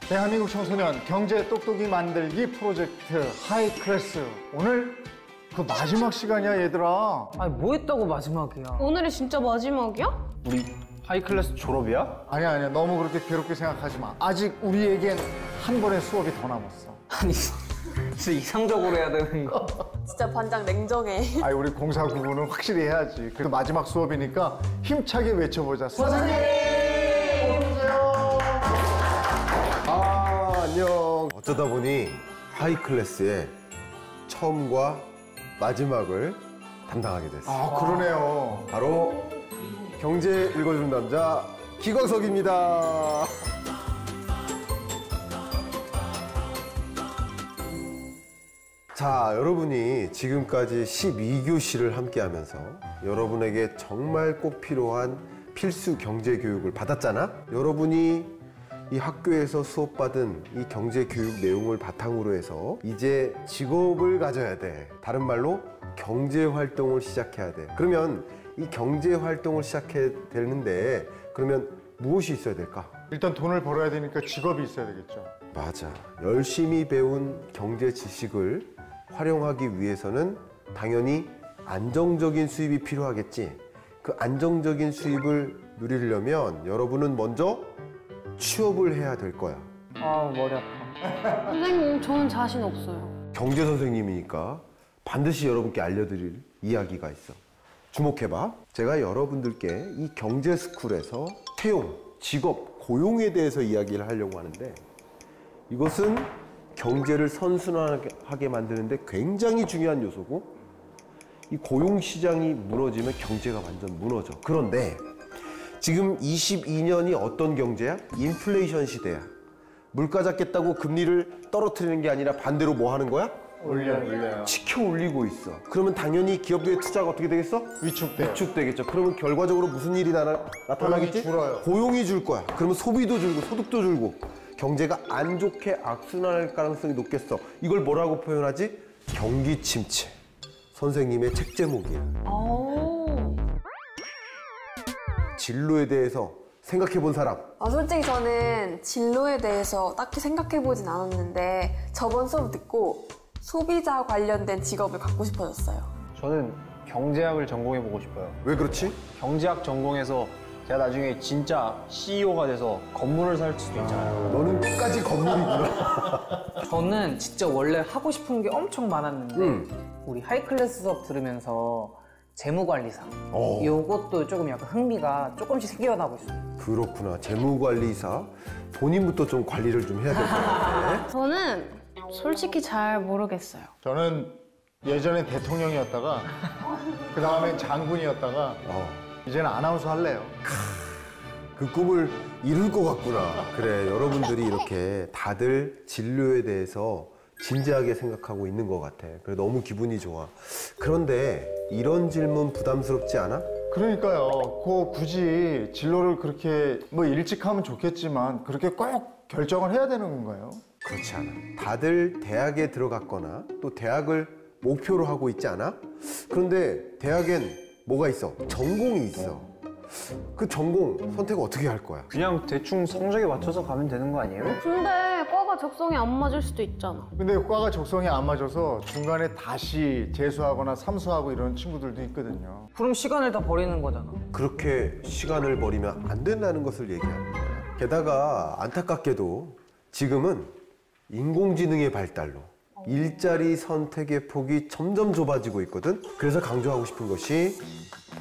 대한민국 청소년 경제 똑똑이 만들기 프로젝트 하이클래스. 오늘 그 마지막 시간이야, 얘들아. 아니 뭐 했다고 마지막이야? 오늘이 진짜 마지막이야? 우리 하이클래스 졸업이야? 아니야. 너무 그렇게 괴롭게 생각하지 마. 아직 우리에겐 한 번의 수업이 더 남았어. 아니 진짜 이상적으로 해야 되는 거. 진짜 반장 냉정해. 아니, 우리 공사 구분은 확실히 해야지. 그래도 마지막 수업이니까 힘차게 외쳐보자. 선생님! 안녕. 어쩌다 보니 하이클래스의 처음과 마지막을 담당하게 됐어. 아, 그러네요. 바로 경제 읽어주는 남자 기광석입니다. 자, 여러분이 지금까지 12교시를 함께하면서 여러분에게 정말 꼭 필요한 필수 경제 교육을 받았잖아? 여러분이 이 학교에서 수업받은 이 경제 교육 내용을 바탕으로 해서 이제 직업을 가져야 돼. 다른 말로 경제 활동을 시작해야 돼. 그러면 이 경제 활동을 시작해야 되는데 그러면 무엇이 있어야 될까? 일단 돈을 벌어야 되니까 직업이 있어야 되겠죠. 맞아. 열심히 배운 경제 지식을 활용하기 위해서는 당연히 안정적인 수입이 필요하겠지. 그 안정적인 수입을 누리려면 여러분은 먼저 취업을 해야 될 거야. 아 머리 아파. 선생님, 저는 자신 없어요. 경제 선생님이니까 반드시 여러분께 알려드릴 이야기가 있어. 주목해봐. 제가 여러분들께 이 경제 스쿨에서 채용, 직업, 고용에 대해서 이야기를 하려고 하는데 이것은 경제를 선순환하게 만드는데 굉장히 중요한 요소고 이 고용 시장이 무너지면 경제가 완전 무너져. 그런데 지금 22년이 어떤 경제야? 인플레이션 시대야. 물가 잡겠다고 금리를 떨어뜨리는 게 아니라 반대로 뭐 하는 거야? 올려요. 치켜 올리고 있어. 그러면 당연히 기업들의 투자가 어떻게 되겠어? 위축되겠죠. 그러면 결과적으로 무슨 일이 나타나겠지? 고용이 줄어요. 고용이 줄 거야. 그러면 소비도 줄고 소득도 줄고 경제가 안 좋게 악순환할 가능성이 높겠어. 이걸 뭐라고 표현하지? 경기 침체. 선생님의 책 제목이야. 진로에 대해서 생각해 본 사람. 솔직히 저는 진로에 대해서 딱히 생각해 보진 않았는데 저번 수업 듣고 소비자 관련된 직업을 갖고 싶어졌어요. 저는 경제학을 전공해보고 싶어요. 왜 그렇지? 경제학 전공해서 제가 나중에 진짜 CEO가 돼서 건물을 살 수도 있잖아요. 너는 끝까지 건물이구나. 저는 진짜 원래 하고 싶은 게 엄청 많았는데 우리 하이클래스 수업 들으면서 재무관리사 요것도 조금 약간 흥미가 조금씩 생겨나고 있어요. 그렇구나. 재무관리사. 본인부터 좀 관리를 좀 해야 될 것 같아. 저는 솔직히 잘 모르겠어요. 저는 예전에 대통령이었다가 그 다음엔 장군이었다가 이제는 아나운서 할래요. 그 꿈을 이룰 것 같구나. 그래, 여러분들이 이렇게 다들 진로에 대해서 진지하게 생각하고 있는 것 같아. 그래, 너무 기분이 좋아. 그런데 이런 질문 부담스럽지 않아? 그러니까요. 굳이 진로를 그렇게 뭐 일찍 하면 좋겠지만 그렇게 꼭 결정을 해야 되는 건가요? 그렇지 않아. 다들 대학에 들어갔거나 또 대학을 목표로 하고 있지 않아? 그런데 대학엔 뭐가 있어? 전공이 있어. 그 전공 선택을 어떻게 할 거야? 그냥 대충 성적에 맞춰서 가면 되는 거 아니에요? 근데 과가 적성에 안 맞을 수도 있잖아. 근데 과가 적성에 안 맞아서 중간에 다시 재수하거나 삼수하고 이런 친구들도 있거든요. 그럼 시간을 다 버리는 거잖아. 그렇게 시간을 버리면 안 된다는 것을 얘기하는 거야. 게다가 안타깝게도 지금은 인공지능의 발달로 일자리 선택의 폭이 점점 좁아지고 있거든. 그래서 강조하고 싶은 것이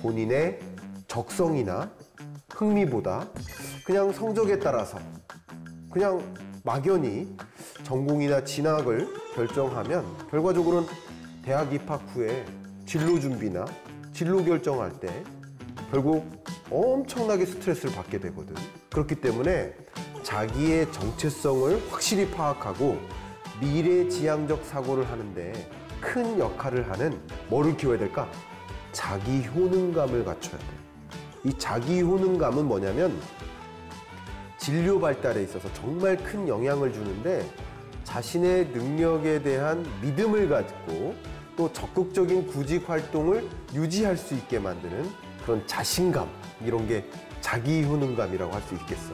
본인의 적성이나 흥미보다 그냥 성적에 따라서 그냥 막연히 전공이나 진학을 결정하면 결과적으로는 대학 입학 후에 진로 준비나 진로 결정할 때 결국 엄청나게 스트레스를 받게 되거든. 그렇기 때문에 자기의 정체성을 확실히 파악하고 미래지향적 사고를 하는데 큰 역할을 하는 뭐를 키워야 될까? 자기 효능감을 갖춰야 돼. 이 자기 효능감은 뭐냐면 진료 발달에 있어서 정말 큰 영향을 주는데 자신의 능력에 대한 믿음을 갖고 또 적극적인 구직 활동을 유지할 수 있게 만드는 그런 자신감, 이런 게 자기 효능감이라고 할 수 있겠어.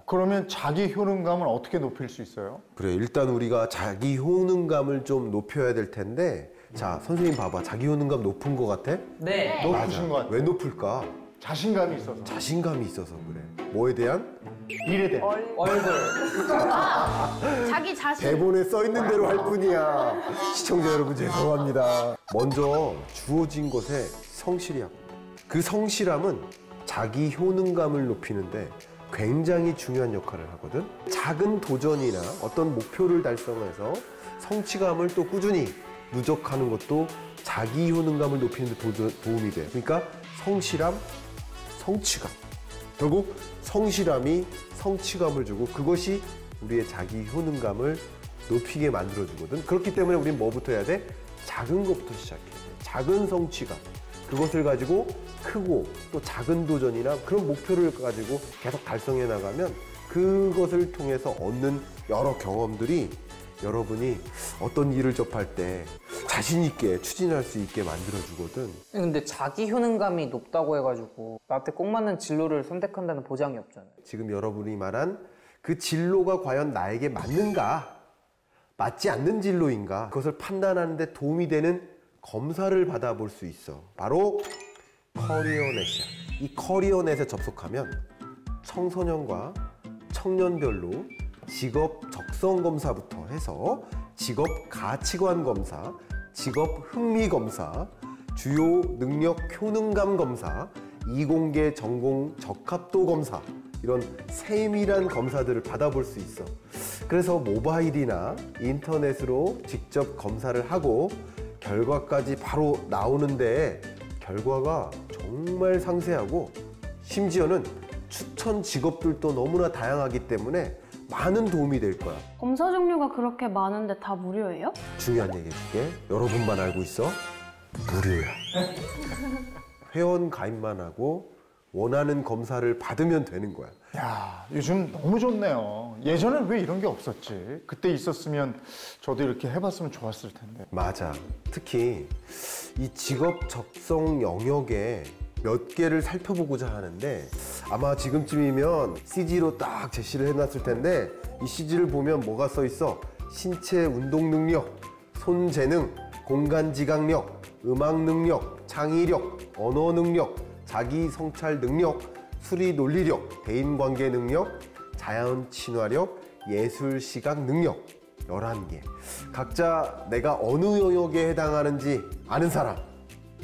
그러면 자기 효능감을 어떻게 높일 수 있어요? 그래, 일단 우리가 자기 효능감을 좀 높여야 될 텐데, 자, 선생님 봐봐. 자기 효능감 높은 것 같아? 네. 높으신 것 같아요. 왜 높을까? 자신감이 있어서. 자신감이 있어서 그래. 뭐에 대한? 일에 대한. 얼굴. 자기 자신. 대본에 써 있는 대로 할 뿐이야. 시청자 여러분 죄송합니다. 먼저 주어진 것에 성실함. 그 성실함은 자기 효능감을 높이는데 굉장히 중요한 역할을 하거든. 작은 도전이나 어떤 목표를 달성해서 성취감을 또 꾸준히 누적하는 것도 자기 효능감을 높이는 데 도움이 돼. 그러니까 성실함, 성취감. 결국 성실함이 성취감을 주고 그것이 우리의 자기 효능감을 높이게 만들어주거든. 그렇기 때문에 우린 뭐부터 해야 돼? 작은 것부터 시작해야 돼. 작은 성취감. 그것을 가지고 크고 또 작은 도전이나 그런 목표를 가지고 계속 달성해 나가면 그것을 통해서 얻는 여러 경험들이 여러분이 어떤 일을 접할 때 자신 있게 추진할 수 있게 만들어주거든. 근데 자기 효능감이 높다고 해가지고 나한테 꼭 맞는 진로를 선택한다는 보장이 없잖아요. 지금 여러분이 말한 그 진로가 과연 나에게 맞는가, 맞지 않는 진로인가, 그것을 판단하는 데 도움이 되는 검사를 받아볼 수 있어. 바로 커리어넷이야. 이 커리어넷에 접속하면 청소년과 청년별로 직업 적성 검사부터 해서 직업 가치관 검사, 직업 흥미 검사, 주요 능력 효능감 검사, 이공계 전공 적합도 검사, 이런 세밀한 검사들을 받아볼 수 있어. 그래서 모바일이나 인터넷으로 직접 검사를 하고 결과까지 바로 나오는데 결과가 정말 상세하고 심지어는 추천 직업들도 너무나 다양하기 때문에 많은 도움이 될 거야. 검사 종류가 그렇게 많은데 다 무료예요? 중요한 얘기 해줄게. 여러분만 알고 있어. 무료야. 회원 가입만 하고 원하는 검사를 받으면 되는 거야. 야, 요즘 너무 좋네요. 예전엔 왜 이런 게 없었지? 그때 있었으면 저도 이렇게 해봤으면 좋았을 텐데. 맞아. 특히 이 직업 적성 영역에 몇 개를 살펴보고자 하는데 아마 지금쯤이면 CG로 딱 제시를 해놨을 텐데 이 CG를 보면 뭐가 써 있어? 신체 운동 능력, 손 재능, 공간 지각력, 음악 능력, 창의력, 언어 능력, 자기 성찰 능력, 수리 논리력, 대인관계 능력, 자연 친화력, 예술 시각 능력 11개. 각자 내가 어느 영역에 해당하는지 아는 사람.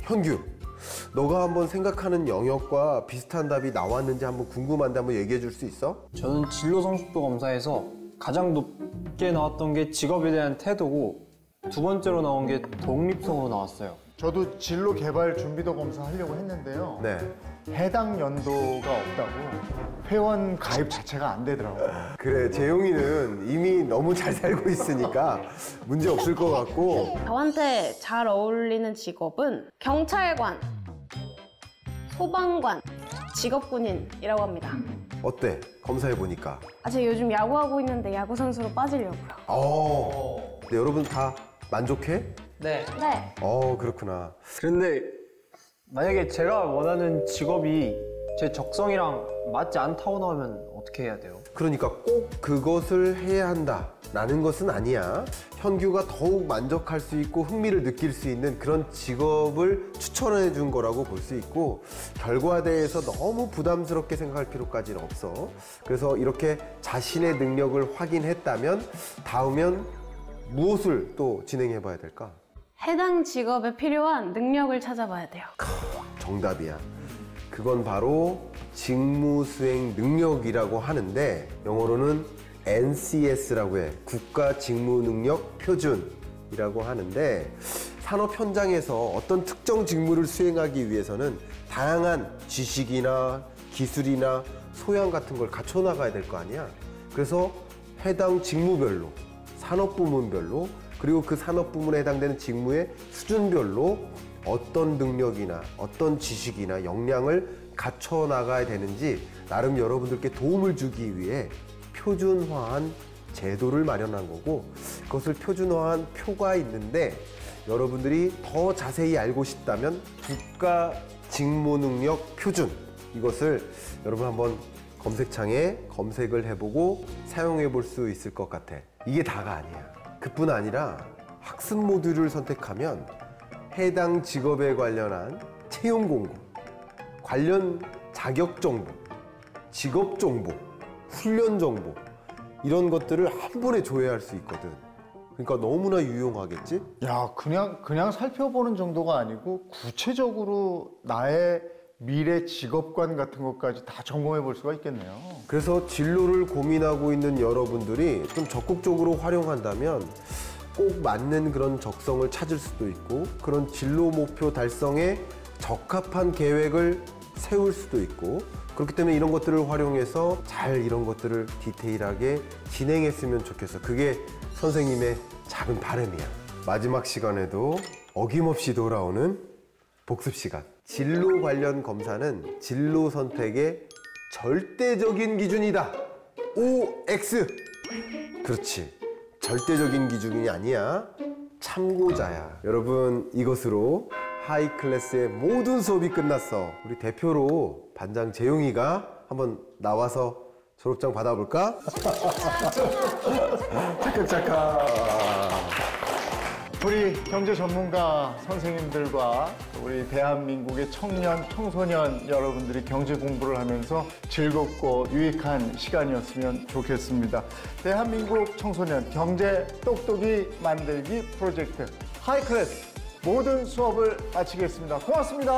현규, 너가 한번 생각하는 영역과 비슷한 답이 나왔는지 한번 궁금한데 한번 얘기해 줄 수 있어? 저는 진로 성숙도 검사에서 가장 높게 나왔던 게 직업에 대한 태도고 두 번째로 나온 게 독립성으로 나왔어요. 저도 진로 개발 준비도 검사 하려고 했는데요. 네. 해당 연도가 없다고 회원 가입 자체가 안 되더라고요. 그래, 재용이는 이미 너무 잘 살고 있으니까 문제 없을 것 같고. 저한테 잘 어울리는 직업은 경찰관, 소방관, 직업군인이라고 합니다. 어때? 검사해 보니까. 제가 요즘 야구하고 있는데 야구 선수로 빠지려고요. 네, 여러분 다 만족해? 네. 네. 그렇구나. 그런데 만약에 제가 원하는 직업이 제 적성이랑 맞지 않다고 나오면 어떻게 해야 돼요? 그러니까 꼭 그것을 해야 한다라는 것은 아니야. 현규가 더욱 만족할 수 있고 흥미를 느낄 수 있는 그런 직업을 추천해 준 거라고 볼 수 있고 결과에 대해서 너무 부담스럽게 생각할 필요까지는 없어. 그래서 이렇게 자신의 능력을 확인했다면 다음엔 무엇을 또 진행해 봐야 될까? 해당 직업에 필요한 능력을 찾아봐야 돼요. 정답이야. 그건 바로 직무수행 능력이라고 하는데 영어로는 NCS라고 해. 국가직무능력 표준이라고 하는데 산업 현장에서 어떤 특정 직무를 수행하기 위해서는 다양한 지식이나 기술이나 소양 같은 걸 갖춰 나가야 될 거 아니야. 그래서 해당 직무별로, 산업부문별로 그리고 그 산업부문에 해당되는 직무의 수준별로 어떤 능력이나 어떤 지식이나 역량을 갖춰 나가야 되는지 나름 여러분들께 도움을 주기 위해 표준화한 제도를 마련한 거고 그것을 표준화한 표가 있는데 여러분들이 더 자세히 알고 싶다면 국가직무능력 표준 이것을 여러분 한번 검색창에 검색을 해보고 사용해 볼 수 있을 것 같아. 이게 다가 아니야. 그뿐 아니라 학습 모듈을 선택하면 해당 직업에 관련한 채용 공고, 관련 자격 정보, 직업 정보, 훈련 정보 이런 것들을 한 번에 조회할 수 있거든. 그러니까 너무나 유용하겠지? 야, 그냥 살펴보는 정도가 아니고 구체적으로 나의 미래 직업관 같은 것까지 다 점검해 볼 수가 있겠네요. 그래서 진로를 고민하고 있는 여러분들이 좀 적극적으로 활용한다면 꼭 맞는 그런 적성을 찾을 수도 있고 그런 진로 목표 달성에 적합한 계획을 세울 수도 있고 그렇기 때문에 이런 것들을 활용해서 잘 이런 것들을 디테일하게 진행했으면 좋겠어. 그게 선생님의 작은 바람이야. 마지막 시간에도 어김없이 돌아오는 복습 시간. 진로 관련 검사는 진로 선택의 절대적인 기준이다. OX. 그렇지. 절대적인 기준이 아니야. 참고자야. 여러분, 이것으로 하이클래스의 모든 수업이 끝났어. 우리 대표로 반장 재용이가 한번 나와서 졸업장 받아볼까? 착각. 우리 경제 전문가 선생님들과 우리 대한민국의 청년, 청소년 여러분들이 경제 공부를 하면서 즐겁고 유익한 시간이었으면 좋겠습니다. 대한민국 청소년 경제 똑똑이 만들기 프로젝트 하이클래스 모든 수업을 마치겠습니다. 고맙습니다.